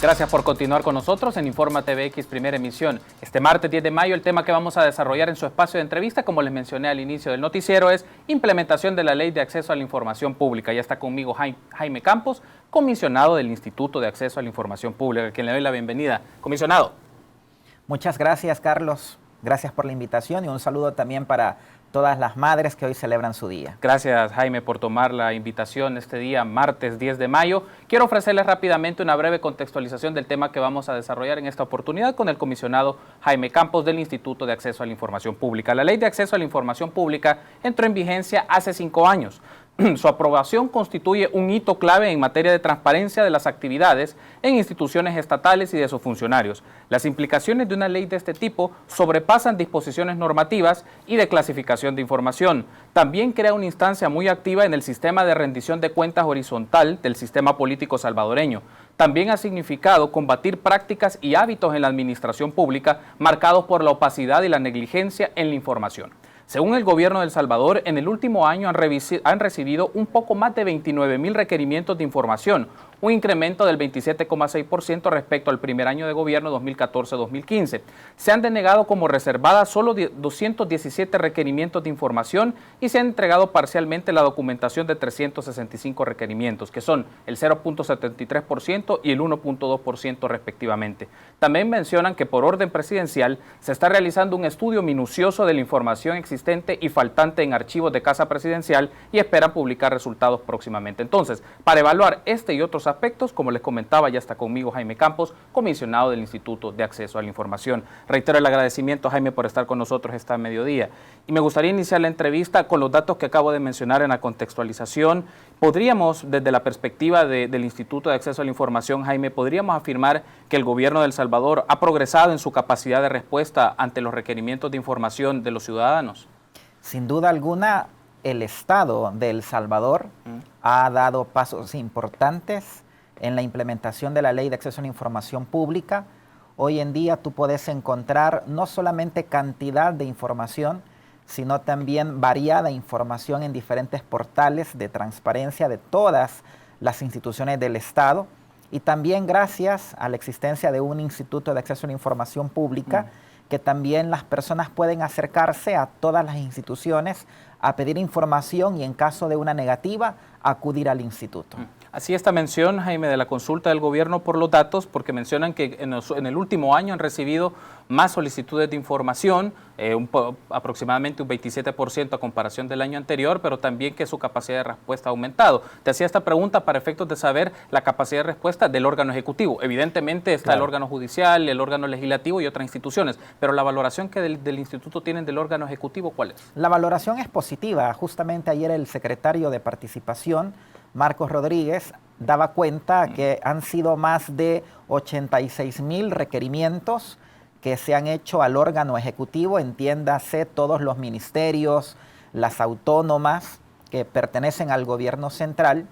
Gracias por continuar con nosotros en Informa TVX Primera Emisión. Este martes 10 de mayo el tema que vamos a desarrollar en su espacio de entrevista, como les mencioné al inicio del noticiero, es implementación de la Ley de Acceso a la Información Pública. Ya está conmigo Jaime Campos, comisionado del Instituto de Acceso a la Información Pública, a quien le doy la bienvenida. Comisionado. Muchas gracias, Carlos. Gracias por la invitación y un saludo también para todas las madres que hoy celebran su día. Gracias, Jaime, por tomar la invitación este día, martes 10 de mayo. Quiero ofrecerles rápidamente una breve contextualización del tema que vamos a desarrollar en esta oportunidad con el comisionado Jaime Campos del Instituto de Acceso a la Información Pública. La Ley de Acceso a la Información Pública entró en vigencia hace 5 años. Su aprobación constituye un hito clave en materia de transparencia de las actividades en instituciones estatales y de sus funcionarios. Las implicaciones de una ley de este tipo sobrepasan disposiciones normativas y de clasificación de información. También crea una instancia muy activa en el sistema de rendición de cuentas horizontal del sistema político salvadoreño. También ha significado combatir prácticas y hábitos en la administración pública marcados por la opacidad y la negligencia en la información. Según el gobierno de El Salvador, en el último año han recibido un poco más de 29,000 requerimientos de información, un incremento del 27,6% respecto al primer año de gobierno 2014-2015. Se han denegado como reservadas solo 217 requerimientos de información y se han entregado parcialmente la documentación de 365 requerimientos, que son el 0,73% y el 1,2% respectivamente. También mencionan que por orden presidencial se está realizando un estudio minucioso de la información existente y faltante en archivos de Casa Presidencial y esperan publicar resultados próximamente. Entonces, para evaluar este y otros aspectos, como les comentaba, ya está conmigo Jaime Campos, comisionado del Instituto de Acceso a la Información. Reitero el agradecimiento, Jaime, por estar con nosotros esta mediodía. Y me gustaría iniciar la entrevista con los datos que acabo de mencionar en la contextualización. ¿Podríamos, desde la perspectiva del Instituto de Acceso a la Información, Jaime, podríamos afirmar que el gobierno de El Salvador ha progresado en su capacidad de respuesta ante los requerimientos de información de los ciudadanos? Sin duda alguna, el Estado de El Salvador ha dado pasos importantes en la implementación de la Ley de Acceso a la Información Pública. Hoy en día tú puedes encontrar no solamente cantidad de información, sino también variada información en diferentes portales de transparencia de todas las instituciones del Estado. Y también gracias a la existencia de un Instituto de Acceso a la Información Pública, que también las personas pueden acercarse a todas las instituciones a pedir información y en caso de una negativa, acudir al instituto. Así esta mención, Jaime, de la consulta del gobierno por los datos, porque mencionan que en el último año han recibido más solicitudes de información, aproximadamente un 27% a comparación del año anterior, pero también que su capacidad de respuesta ha aumentado. Te hacía esta pregunta para efectos de saber la capacidad de respuesta del órgano ejecutivo. Evidentemente está el órgano judicial, el órgano legislativo y otras instituciones, pero la valoración que del instituto tienen del órgano ejecutivo, ¿cuál es? La valoración es positiva. Justamente ayer el secretario de Participación, Marcos Rodríguez, daba cuenta que han sido más de 86,000 requerimientos que se han hecho al órgano ejecutivo, entiéndase todos los ministerios, las autónomas que pertenecen al gobierno central,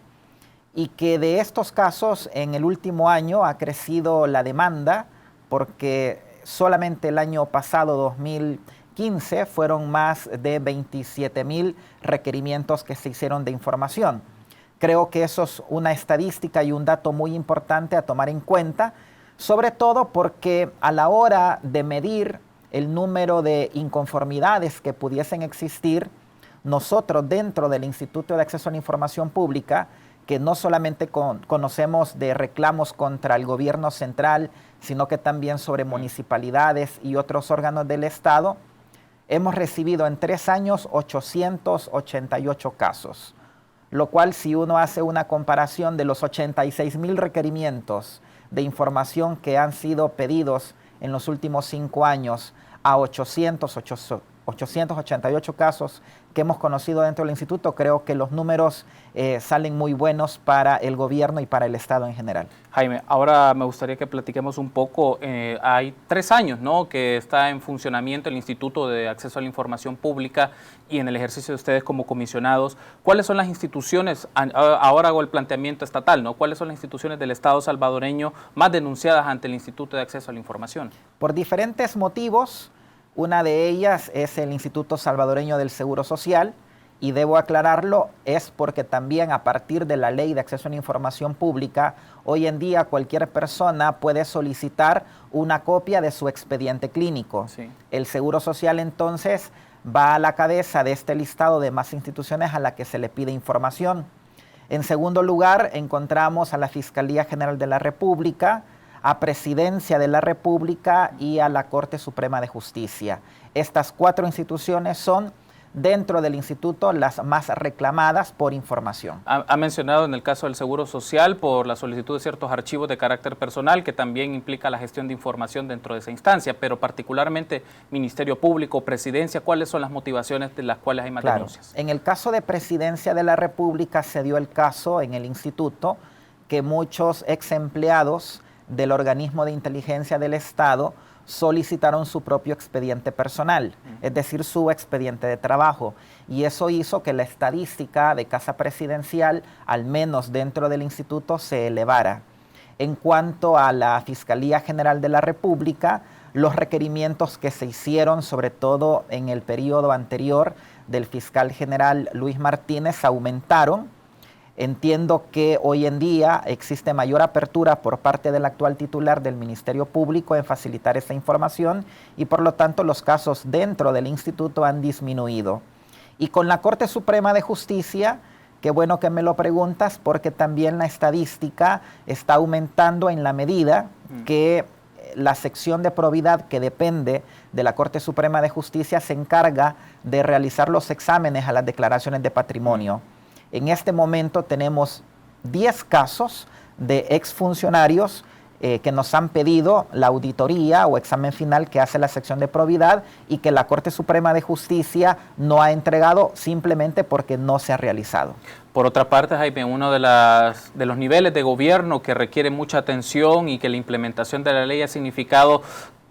y que de estos casos en el último año ha crecido la demanda porque solamente el año pasado, 2015, fueron más de 27,000 requerimientos que se hicieron de información. Creo que eso es una estadística y un dato muy importante a tomar en cuenta, sobre todo porque a la hora de medir el número de inconformidades que pudiesen existir, nosotros dentro del Instituto de Acceso a la Información Pública, que no solamente conocemos de reclamos contra el gobierno central, sino que también sobre municipalidades y otros órganos del Estado, hemos recibido en 3 años 888 casos. Lo cual, si uno hace una comparación de los 86,000 requerimientos de información que han sido pedidos en los últimos 5 años a 888 casos que hemos conocido dentro del instituto, creo que los números salen muy buenos para el gobierno y para el Estado en general. Jaime, ahora me gustaría que platiquemos un poco, hay 3 años, ¿no?, que está en funcionamiento el Instituto de Acceso a la Información Pública y en el ejercicio de ustedes como comisionados. ¿Cuáles son las instituciones, ahora hago el planteamiento estatal, ¿no?, cuáles son las instituciones del Estado salvadoreño más denunciadas ante el Instituto de Acceso a la Información? Por diferentes motivos. Una de ellas es el Instituto Salvadoreño del Seguro Social, y debo aclararlo, es porque también a partir de la Ley de Acceso a la Información Pública, hoy en día cualquier persona puede solicitar una copia de su expediente clínico. Sí. El Seguro Social entonces va a la cabeza de este listado de más instituciones a las que se le pide información. En segundo lugar, encontramos a la Fiscalía General de la República, a Presidencia de la República y a la Corte Suprema de Justicia. Estas 4 instituciones son, dentro del instituto, las más reclamadas por información. Ha mencionado en el caso del Seguro Social por la solicitud de ciertos archivos de carácter personal, que también implica la gestión de información dentro de esa instancia, pero particularmente Ministerio Público, Presidencia, ¿cuáles son las motivaciones de las cuales hay más denuncias? En el caso de Presidencia de la República se dio el caso en el instituto que muchos ex empleados del organismo de inteligencia del Estado solicitaron su propio expediente personal, es decir, su expediente de trabajo. Y eso hizo que la estadística de Casa Presidencial, al menos dentro del instituto, se elevara. En cuanto a la Fiscalía General de la República, los requerimientos que se hicieron, sobre todo en el periodo anterior del fiscal general Luis Martínez, aumentaron. Entiendo que hoy en día existe mayor apertura por parte del actual titular del Ministerio Público en facilitar esa información y por lo tanto los casos dentro del instituto han disminuido. Y con la Corte Suprema de Justicia, qué bueno que me lo preguntas, porque también la estadística está aumentando en la medida que la sección de probidad que depende de la Corte Suprema de Justicia se encarga de realizar los exámenes a las declaraciones de patrimonio. En este momento tenemos 10 casos de exfuncionarios que nos han pedido la auditoría o examen final que hace la sección de probidad y que la Corte Suprema de Justicia no ha entregado simplemente porque no se ha realizado. Por otra parte, Jaime, uno de los niveles de gobierno que requiere mucha atención y que la implementación de la ley ha significado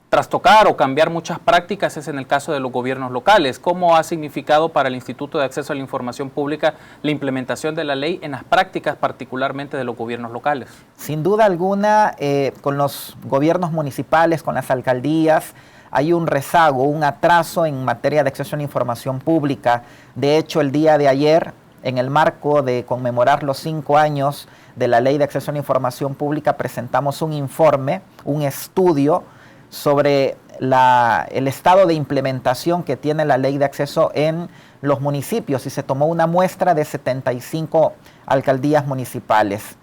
trastocar o cambiar muchas prácticas es en el caso de los gobiernos locales. ¿Cómo ha significado para el Instituto de Acceso a la Información Pública la implementación de la ley en las prácticas particularmente de los gobiernos locales? Sin duda alguna, con los gobiernos municipales, con las alcaldías, hay un rezago, un atraso en materia de acceso a la información pública. De hecho, el día de ayer, en el marco de conmemorar los 5 años de la Ley de Acceso a la Información Pública, presentamos un informe, un estudio sobre el estado de implementación que tiene la ley de acceso en los municipios y se tomó una muestra de 75 alcaldías municipales.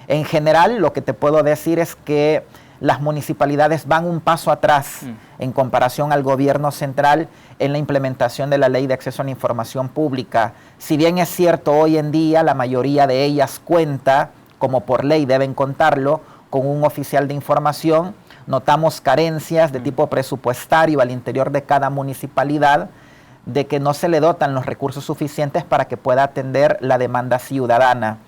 En general, lo que te puedo decir es que las municipalidades van un paso atrás en comparación al gobierno central en la implementación de la ley de acceso a la información pública. Si bien es cierto, hoy en día la mayoría de ellas cuenta, como por ley deben contarlo, con un oficial de información, notamos carencias de tipo presupuestario al interior de cada municipalidad, de que no se le dotan los recursos suficientes para que pueda atender la demanda ciudadana.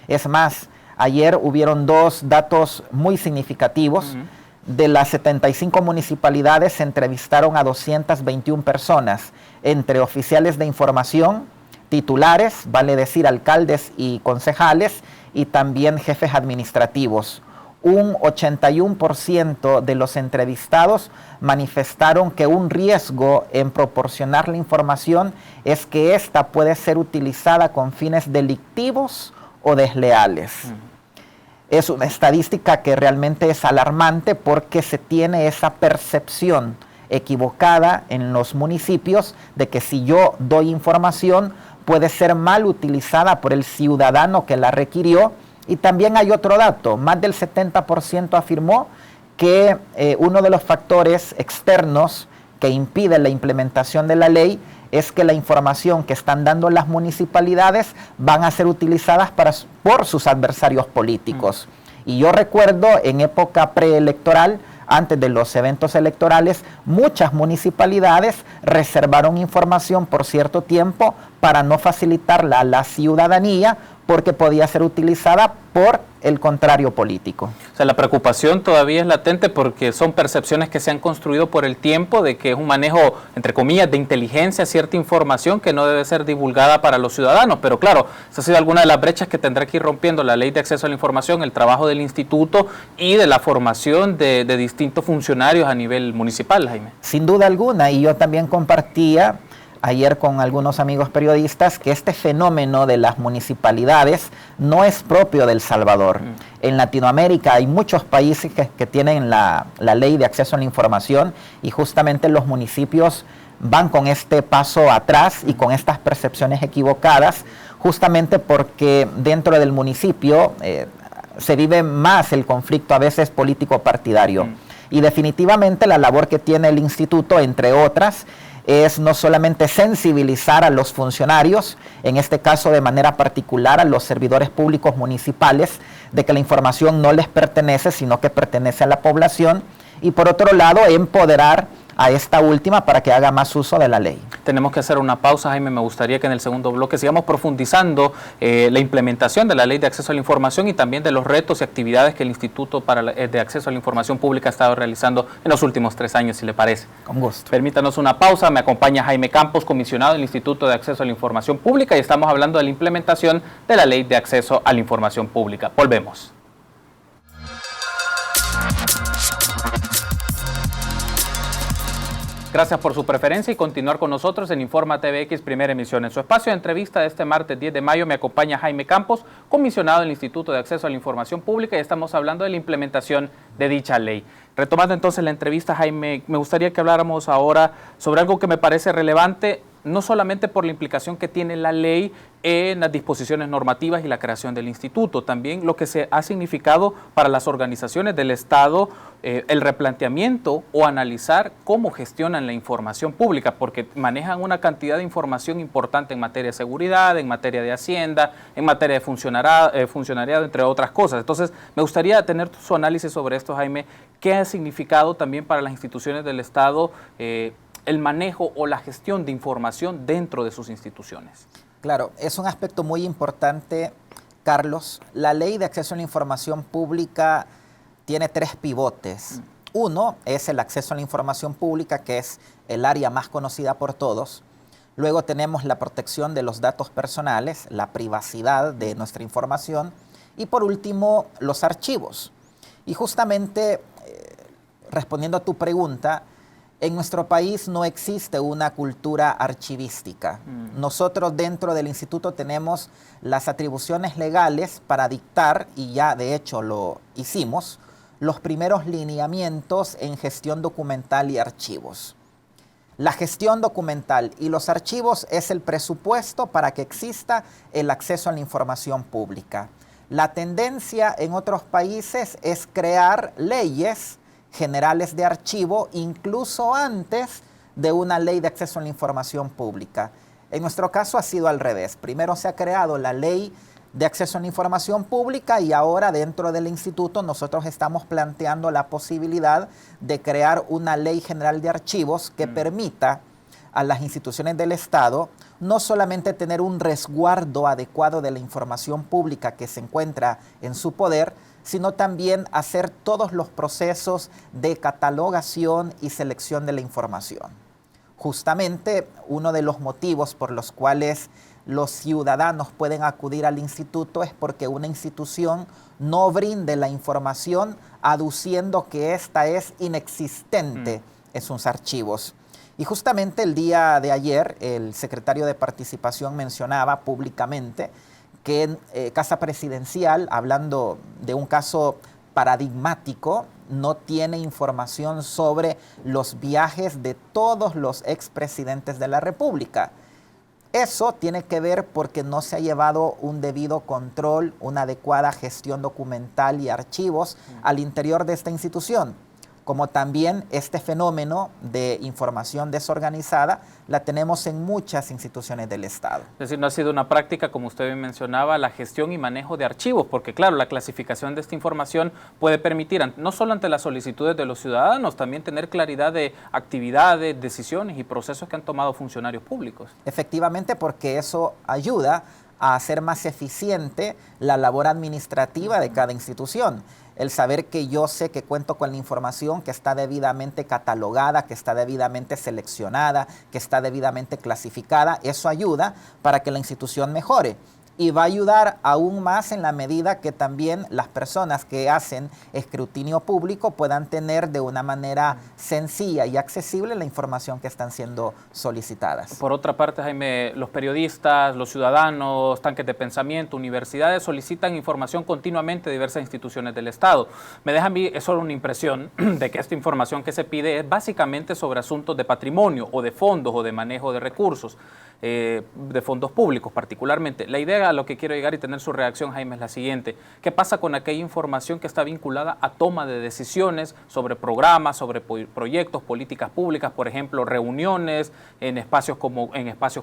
Es más, ayer hubieron 2 datos muy significativos. De las 75 municipalidades se entrevistaron a 221 personas, entre oficiales de información, titulares, vale decir alcaldes y concejales, y también jefes administrativos. Un 81% de los entrevistados manifestaron que un riesgo en proporcionar la información es que ésta puede ser utilizada con fines delictivos o desleales. Es una estadística que realmente es alarmante porque se tiene esa percepción equivocada en los municipios de que si yo doy información puede ser mal utilizada por el ciudadano que la requirió. Y también hay otro dato, más del 70% afirmó que uno de los factores externos que impiden la implementación de la ley es que la información que están dando las municipalidades van a ser utilizadas por sus adversarios políticos. Y yo recuerdo en época preelectoral, antes de los eventos electorales, muchas municipalidades reservaron información por cierto tiempo para no facilitarla a la ciudadanía porque podía ser utilizada por el contrario político. O sea, la preocupación todavía es latente porque son percepciones que se han construido por el tiempo de que es un manejo, entre comillas, de inteligencia, cierta información que no debe ser divulgada para los ciudadanos. Pero claro, esa ha sido alguna de las brechas que tendrá que ir rompiendo la ley de acceso a la información, el trabajo del instituto y de la formación de distintos funcionarios a nivel municipal, Jaime. Sin duda alguna, y yo también compartía ayer con algunos amigos periodistas que este fenómeno de las municipalidades no es propio de El Salvador. En Latinoamérica hay muchos países que tienen la ley de acceso a la información y justamente los municipios van con este paso atrás y con estas percepciones equivocadas, justamente porque dentro del municipio se vive más el conflicto a veces político-partidario. Y definitivamente la labor que tiene el instituto, entre otras, es no solamente sensibilizar a los funcionarios, en este caso de manera particular a los servidores públicos municipales, de que la información no les pertenece, sino que pertenece a la población, y por otro lado, empoderar a esta última para que haga más uso de la ley. Tenemos que hacer una pausa, Jaime. Me gustaría que en el segundo bloque sigamos profundizando la implementación de la Ley de Acceso a la Información y también de los retos y actividades que el Instituto de Acceso a la Información Pública ha estado realizando en los últimos 3 años, si le parece. Con gusto. Permítanos una pausa. Me acompaña Jaime Campos, comisionado del Instituto de Acceso a la Información Pública, y estamos hablando de la implementación de la Ley de Acceso a la Información Pública. Volvemos. Gracias por su preferencia y continuar con nosotros en Informa TVX Primera Emisión. En su espacio de entrevista de este martes 10 de mayo me acompaña Jaime Campos, comisionado del Instituto de Acceso a la Información Pública, y estamos hablando de la implementación de dicha ley. Retomando entonces la entrevista, Jaime, me gustaría que habláramos ahora sobre algo que me parece relevante, no solamente por la implicación que tiene la ley en las disposiciones normativas y la creación del instituto, también lo que se ha significado para las organizaciones del Estado, el replanteamiento o analizar cómo gestionan la información pública, porque manejan una cantidad de información importante en materia de seguridad, en materia de hacienda, en materia de funcionariado, entre otras cosas. Entonces, me gustaría tener su análisis sobre esto, Jaime. ¿Qué ha significado también para las instituciones del Estado el manejo o la gestión de información dentro de sus instituciones? Claro, es un aspecto muy importante, Carlos. La Ley de Acceso a la Información Pública tiene 3 pivotes. Uno es el acceso a la información pública, que es el área más conocida por todos. Luego tenemos la protección de los datos personales, la privacidad de nuestra información. Y por último, los archivos. Y justamente, respondiendo a tu pregunta, en nuestro país no existe una cultura archivística. Nosotros dentro del instituto tenemos las atribuciones legales para dictar, y ya de hecho lo hicimos, los primeros lineamientos en gestión documental y archivos. La gestión documental y los archivos es el presupuesto para que exista el acceso a la información pública. La tendencia en otros países es crear leyes generales de archivo, incluso antes de una ley de acceso a la información pública. En nuestro caso ha sido al revés. Primero se ha creado la ley de acceso a la información pública y ahora dentro del instituto nosotros estamos planteando la posibilidad de crear una ley general de archivos que permita a las instituciones del Estado no solamente tener un resguardo adecuado de la información pública que se encuentra en su poder, sino también hacer todos los procesos de catalogación y selección de la información. Justamente uno de los motivos por los cuales los ciudadanos pueden acudir al instituto es porque una institución no brinde la información aduciendo que ésta es inexistente en sus archivos. Y justamente el día de ayer el secretario de Participación mencionaba públicamente que en Casa Presidencial, hablando de un caso paradigmático, no tiene información sobre los viajes de todos los expresidentes de la República. Eso tiene que ver porque no se ha llevado un debido control, una adecuada gestión documental y archivos al interior de esta institución. Como también este fenómeno de información desorganizada la tenemos en muchas instituciones del Estado. Es decir, no ha sido una práctica, como usted bien mencionaba, la gestión y manejo de archivos, porque claro, la clasificación de esta información puede permitir, no solo ante las solicitudes de los ciudadanos, también tener claridad de actividades, decisiones y procesos que han tomado funcionarios públicos. Efectivamente, porque eso ayuda a hacer más eficiente la labor administrativa de cada institución. El saber que yo sé que cuento con la información que está debidamente catalogada, que está debidamente seleccionada, que está debidamente clasificada, eso ayuda para que la institución mejore. y va a ayudar aún más en la medida que también las personas que hacen escrutinio público puedan tener de una manera sencilla y accesible la información que están siendo solicitadas. Por otra parte, Jaime, los periodistas, los ciudadanos, tanques de pensamiento, universidades solicitan información continuamente de diversas instituciones del Estado. Me deja a mí, es solo una impresión de que esta información que se pide es básicamente sobre asuntos de patrimonio o de fondos o de manejo de recursos. De fondos públicos particularmente. La idea a lo que quiero llegar y tener su reacción, Jaime, es la siguiente. ¿Qué pasa con aquella información que está vinculada a toma de decisiones sobre programas, sobre proyectos, políticas públicas, por ejemplo, reuniones en espacios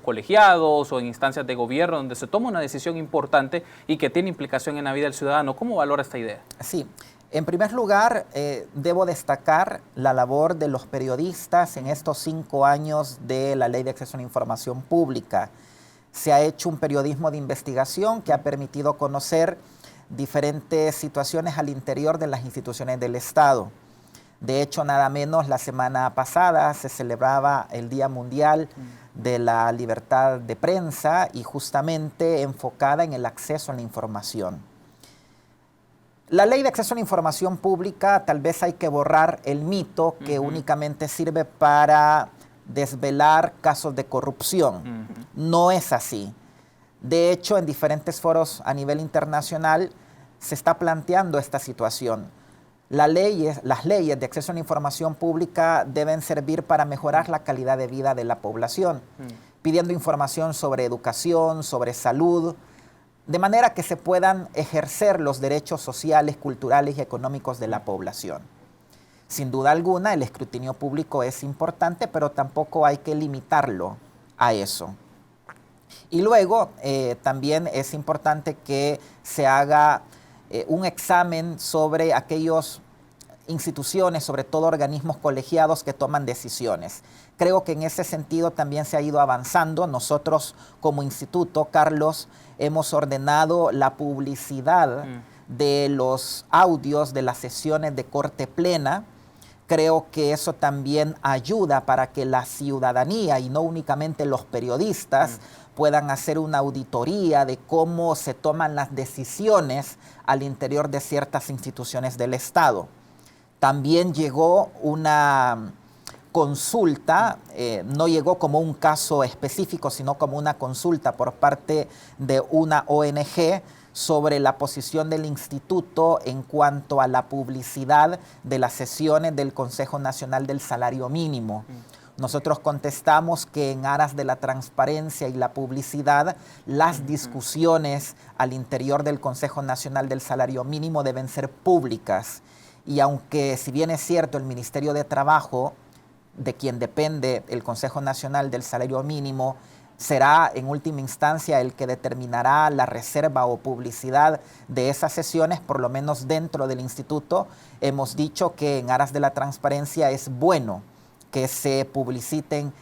colegiados o en instancias de gobierno donde se toma una decisión importante y que tiene implicación en la vida del ciudadano? ¿Cómo valora esta idea? Sí. En primer lugar, debo destacar la labor de los periodistas en estos 5 años de la Ley de Acceso a la Información Pública. Se ha hecho un periodismo de investigación que ha permitido conocer diferentes situaciones al interior de las instituciones del Estado. De hecho, nada menos, la semana pasada se celebraba el Día Mundial de la Libertad de Prensa y justamente enfocada en el acceso a la información. La Ley de Acceso a la Información Pública, tal vez hay que borrar el mito que únicamente sirve para desvelar casos de corrupción. No es así. De hecho, en diferentes foros a nivel internacional se está planteando esta situación. Las leyes de acceso a la información pública deben servir para mejorar la calidad de vida de la población, pidiendo información sobre educación, sobre salud, de manera que se puedan ejercer los derechos sociales, culturales y económicos de la población. Sin duda alguna, el escrutinio público es importante, pero tampoco hay que limitarlo a eso. Y luego, también es importante que se haga un examen sobre aquellas instituciones, sobre todo organismos colegiados que toman decisiones. Creo que en ese sentido también se ha ido avanzando. Nosotros como instituto, Carlos, hemos ordenado la publicidad de los audios de las sesiones de Corte Plena. Creo que eso también ayuda para que la ciudadanía y no únicamente los periodistas puedan hacer una auditoría de cómo se toman las decisiones al interior de ciertas instituciones del Estado. También llegó una consulta, no llegó como un caso específico, sino como una consulta por parte de una ONG sobre la posición del instituto en cuanto a la publicidad de las sesiones del Consejo Nacional del Salario Mínimo. Nosotros contestamos que en aras de la transparencia y la publicidad, las discusiones al interior del Consejo Nacional del Salario Mínimo deben ser públicas. Y aunque, si bien es cierto, el Ministerio de Trabajo, de quien depende el Consejo Nacional del Salario Mínimo, será en última instancia el que determinará la reserva o publicidad de esas sesiones, por lo menos dentro del instituto, hemos dicho que en aras de la transparencia es bueno que se publiciten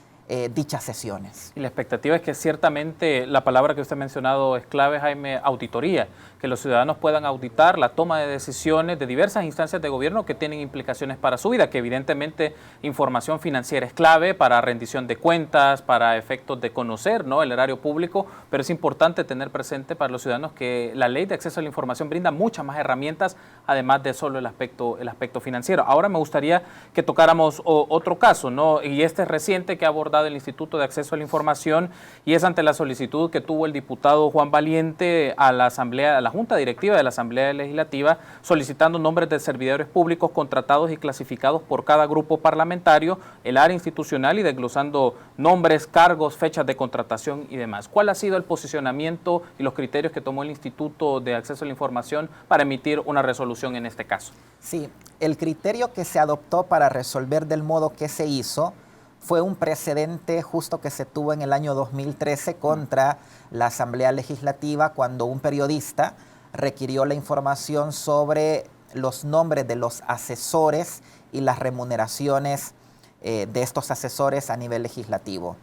dichas sesiones. Y la expectativa es que ciertamente la palabra que usted ha mencionado es clave, Jaime, auditoría, que los ciudadanos puedan auditar la toma de decisiones de diversas instancias de gobierno que tienen implicaciones para su vida, que evidentemente información financiera es clave para rendición de cuentas, para efectos de conocer, ¿no?, el erario público, pero es importante tener presente para los ciudadanos que la Ley de Acceso a la Información brinda muchas más herramientas, además de solo el aspecto financiero. Ahora me gustaría que tocáramos otro caso, ¿no?, y este es reciente, que ha abordado el Instituto de Acceso a la Información, y es ante la solicitud que tuvo el diputado Juan Valiente a la Junta Directiva de la Asamblea Legislativa, solicitando nombres de servidores públicos contratados y clasificados por cada grupo parlamentario, el área institucional, y desglosando nombres, cargos, fechas de contratación y demás. ¿Cuál ha sido el posicionamiento y los criterios que tomó el Instituto de Acceso a la Información para emitir una resolución en este caso? Sí, el criterio que se adoptó para resolver del modo que se hizo fue un precedente justo que se tuvo en el año 2013 contra la Asamblea Legislativa, cuando un periodista requirió la información sobre los nombres de los asesores y las remuneraciones de estos asesores a nivel legislativo.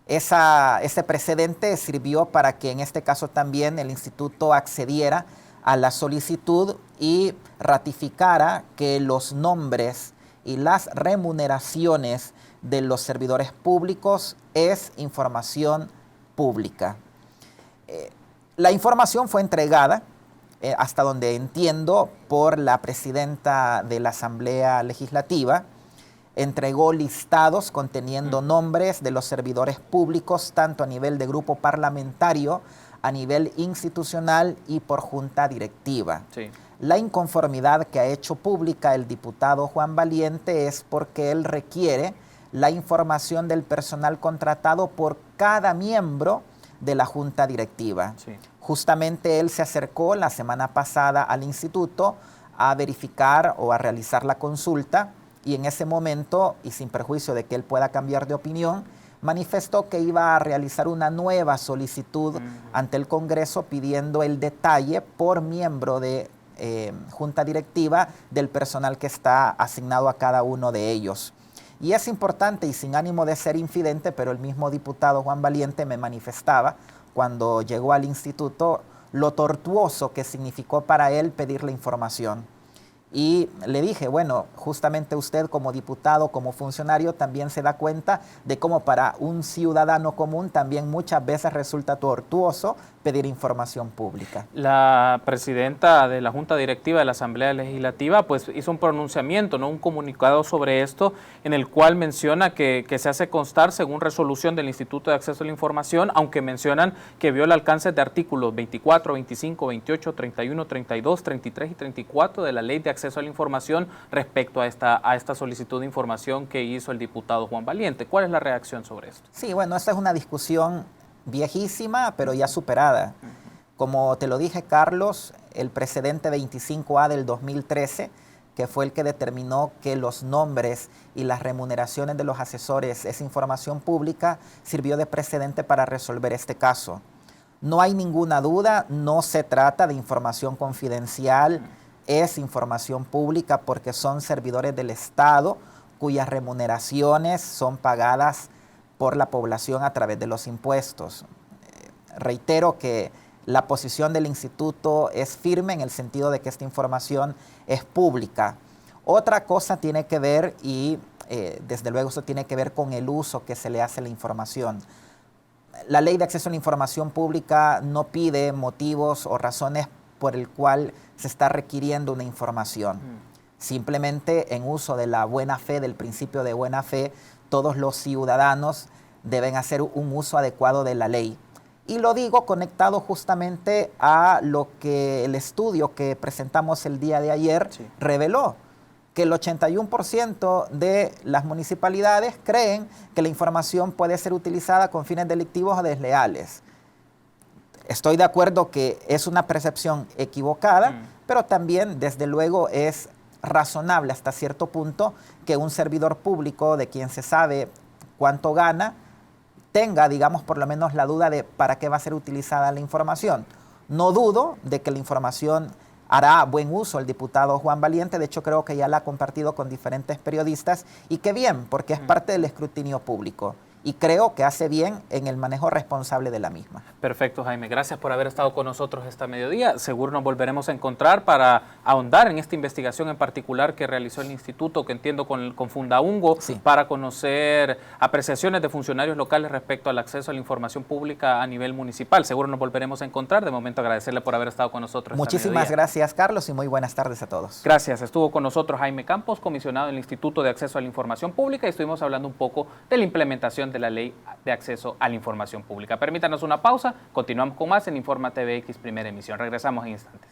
Ese precedente sirvió para que en este caso también el instituto accediera a la solicitud y ratificara que los nombres y las remuneraciones de los servidores públicos es información pública. La información fue entregada, hasta donde entiendo, por la presidenta de la Asamblea Legislativa. Entregó listados conteniendo nombres de los servidores públicos, tanto a nivel de grupo parlamentario, a nivel institucional y por junta directiva. Sí. La inconformidad que ha hecho pública el diputado Juan Valiente es porque él requiere la información del personal contratado por cada miembro de la junta directiva. Sí. Justamente él se acercó la semana pasada al instituto a verificar o a realizar la consulta, y en ese momento, y sin perjuicio de que él pueda cambiar de opinión, manifestó que iba a realizar una nueva solicitud ante el Congreso pidiendo el detalle por miembro de junta directiva del personal que está asignado a cada uno de ellos. Y es importante, y sin ánimo de ser infidente, pero el mismo diputado Juan Valiente me manifestaba cuando llegó al instituto lo tortuoso que significó para él pedir la información. Y le dije, bueno, justamente usted como diputado, como funcionario, también se da cuenta de cómo para un ciudadano común también muchas veces resulta tortuoso pedir información pública. La presidenta de la Junta Directiva de la Asamblea Legislativa pues hizo un pronunciamiento, ¿no? Un comunicado sobre esto, en el cual menciona que se hace constar según resolución del Instituto de Acceso a la Información, aunque mencionan que viola alcances de artículos 24, 25, 28, 31, 32, 33 y 34 de la Ley de Acceso a la Información respecto a esta solicitud de información que hizo el diputado Juan Valiente. ¿Cuál es la reacción sobre esto? Sí, bueno, esta es una discusión viejísima, pero ya superada. Como te lo dije, Carlos, el precedente 25A del 2013, que fue el que determinó que los nombres y las remuneraciones de los asesores es información pública, sirvió de precedente para resolver este caso. No hay ninguna duda, no se trata de información confidencial, es información pública porque son servidores del Estado cuyas remuneraciones son pagadas por la población a través de los impuestos. Reitero que la posición del instituto es firme en el sentido de que esta información es pública. Otra cosa tiene que ver, y desde luego eso tiene que ver con el uso que se le hace a la información. La Ley de Acceso a la Información Pública no pide motivos o razones por el cual se está requiriendo una información. Simplemente en uso de la buena fe, del principio de buena fe, todos los ciudadanos deben hacer un uso adecuado de la ley. Y lo digo conectado justamente a lo que el estudio que presentamos el día de ayer reveló, que el 81% de las municipalidades creen que la información puede ser utilizada con fines delictivos o desleales. Estoy de acuerdo que es una percepción equivocada, pero también, desde luego, es razonable hasta cierto punto que un servidor público de quien se sabe cuánto gana tenga, digamos, por lo menos la duda de para qué va a ser utilizada la información. No dudo de que la información hará buen uso el diputado Juan Valiente, de hecho creo que ya la ha compartido con diferentes periodistas, y qué bien, porque es parte del escrutinio público. Y creo que hace bien en el manejo responsable de la misma. Perfecto, Jaime. Gracias por haber estado con nosotros esta mediodía. Seguro nos volveremos a encontrar para ahondar en esta investigación en particular que realizó el instituto, que entiendo con Fundaungo, para conocer apreciaciones de funcionarios locales respecto al acceso a la información pública a nivel municipal. Seguro nos volveremos a encontrar. De momento, agradecerle por haber estado con nosotros. Muchísimas gracias, Carlos, y muy buenas tardes a todos. Gracias. Estuvo con nosotros Jaime Campos, comisionado del Instituto de Acceso a la Información Pública, y estuvimos hablando un poco de la implementación de la Ley de Acceso a la Información Pública. Permítanos una pausa, continuamos con más en Informa TVX Primera Emisión. Regresamos en instantes.